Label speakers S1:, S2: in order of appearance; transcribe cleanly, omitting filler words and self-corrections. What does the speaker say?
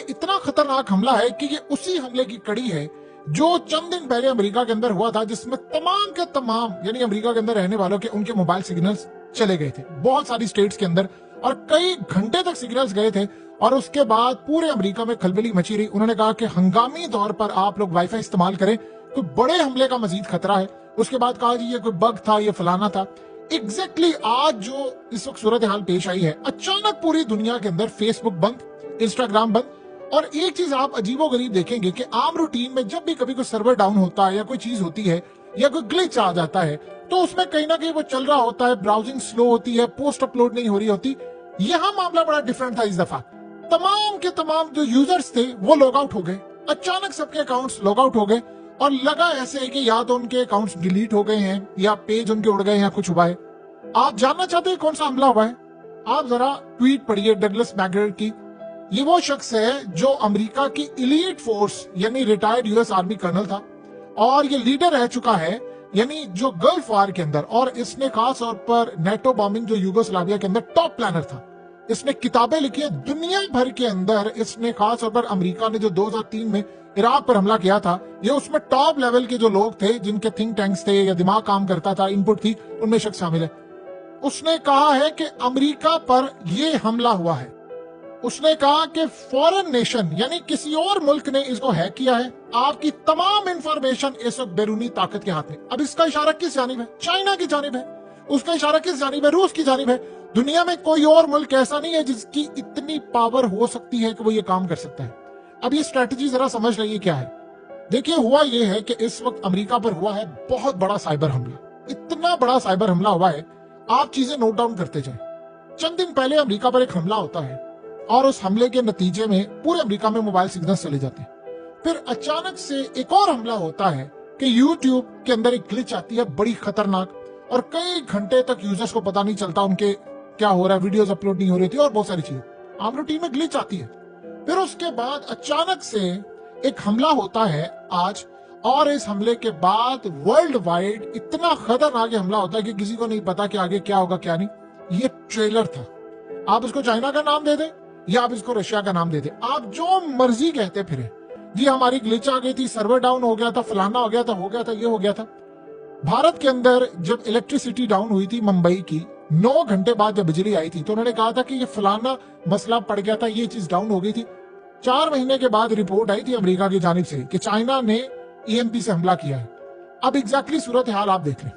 S1: इतना खतरनाक हमला है कि ये उसी हमले की कड़ी है जो चंद दिन पहले अमेरिका के अंदर हुआ था, जिसमें तमाम के तमाम यानी अमेरिका के अंदर रहने वालों के उनके मोबाइल सिग्नल्स चले गए थे बहुत सारी स्टेट्स के अंदर, और कई घंटे तक सिग्नल्स गए थे। और उसके बाद पूरे अमेरिका में खलबली मची रही। उन्होंने कहा कि हंगामी तौर पर आप लोग वाईफाई इस्तेमाल करें, कोई बड़े हमले का मजीद खतरा है। उसके बाद कहा जी ये कोई बग था, ये फलाना था। एग्जैक्टली आज जो इस वक्त सूरत हाल पेश आई है, अचानक पूरी दुनिया के अंदर फेसबुक बंद, इंस्टाग्राम बंद। और एक चीज आप अजीबोगरीब देखेंगे कि आम रूटीन में जब भी कभी कोई सर्वर डाउन होता है या कोई चीज होती है या कोई ग्लिच आ जाता है तो उसमें कहीं ना कहीं वो चल रहा होता है, ब्राउजिंग स्लो होती है, पोस्ट अपलोड नहीं हो रही होती। यहां मामला बड़ा डिफरेंट था इस दफा। तमाम के तमाम जो यूजर्स थे वो लॉग आउट हो गए, अचानक सबके अकाउंट्स लॉग आउट हो गए और लगा ऐसे है कि या तो उनके अकाउंट्स डिलीट हो गए हैं या पेज उनके उड़ गए या कुछ हुआ है। आप जानना चाहते हैं कौन सा हमला हुआ है? आप जरा ट्वीट पढ़िए डगलस मैकग्रेगर की। ये वो शख्स है जो अमेरिका की इलीट फोर्स यानी रिटायर्ड यूएस आर्मी कर्नल था और ये लीडर रह चुका है यानी जो गल्फ वार के अंदर, और इसने खास तौर पर नेटो बॉम्बिंग जो यूगोस्लाविया के अंदर टॉप प्लानर था। इसने किताबें लिखी है दुनिया भर के अंदर। इसने खास तौर पर अमेरिका ने जो 2003 में इराक पर हमला किया था, ये उसमें टॉप लेवल के जो लोग थे जिनके थिंक टैंक्स थे या दिमाग काम करता था, इनपुट थी, उनमें शख्स शामिल है। उसने कहा है कि अमेरिका पर यह हमला हुआ है। उसने कहा कि फॉरेन नेशन यानी किसी और मुल्क ने इसको हैक किया है। आपकी तमाम इंफॉर्मेशन इस वक्त बैरूनी ताकत के हाथ में। अब इसका इशारा किस जानिब है? चाइना की जानिब है। उसका इशारा किस जानिब है? रूस की जानिब है। दुनिया में कोई और मुल्क ऐसा नहीं है जिसकी इतनी पावर हो सकती है कि वो ये काम कर सकता है। अब ये स्ट्रेटजी जरा समझ लीजिए क्या है। देखिए हुआ ये है कि इस वक्त अमेरिका पर हुआ है बहुत बड़ा साइबर हमला। इतना बड़ा साइबर हमला हुआ है, आप चीजें नोट डाउन करते जाए। चंद दिन पहले अमेरिका पर एक हमला होता है और उस हमले के नतीजे में पूरे अमेरिका में मोबाइल सिग्नल चले जाते हैं। फिर अचानक से एक और हमला होता है कि यूट्यूब के अंदर एक ग्लिच आती है बड़ी खतरनाक, और कई घंटे तक यूजर्स को पता नहीं चलता उनके क्या हो रहा है, वीडियोस अपलोड नहीं हो रही थी और बहुत सारी चीजें। आम रूटीन में ग्लिच आती है। फिर उसके बाद अचानक से एक हमला होता है आज, और इस हमले के बाद वर्ल्ड वाइड इतना खतरनाक हमला होता है कि किसी को नहीं पता कि आगे क्या होगा क्या नहीं। ये ट्रेलर था। आप इसको चाइना का नाम दे दें या आप इसको रशिया का नाम दे दें, आप जो मर्जी कहते फिरे जी हमारी ग्लिच आ गई थी, सर्वर डाउन हो गया था, फलाना हो गया था, हो गया था, ये हो गया था। भारत के अंदर जब इलेक्ट्रिसिटी डाउन हुई थी मुंबई की, 9 घंटे बाद जब बिजली आई थी तो उन्होंने कहा था कि ये फलाना मसला पड़ गया था, ये चीज डाउन हो गई थी। 4 महीने के बाद रिपोर्ट आई थी अमेरिका की जानिब से कि चाइना ने ईएमपी से हमला किया है। अब एग्जैक्टली सूरत हाल आप देख लें।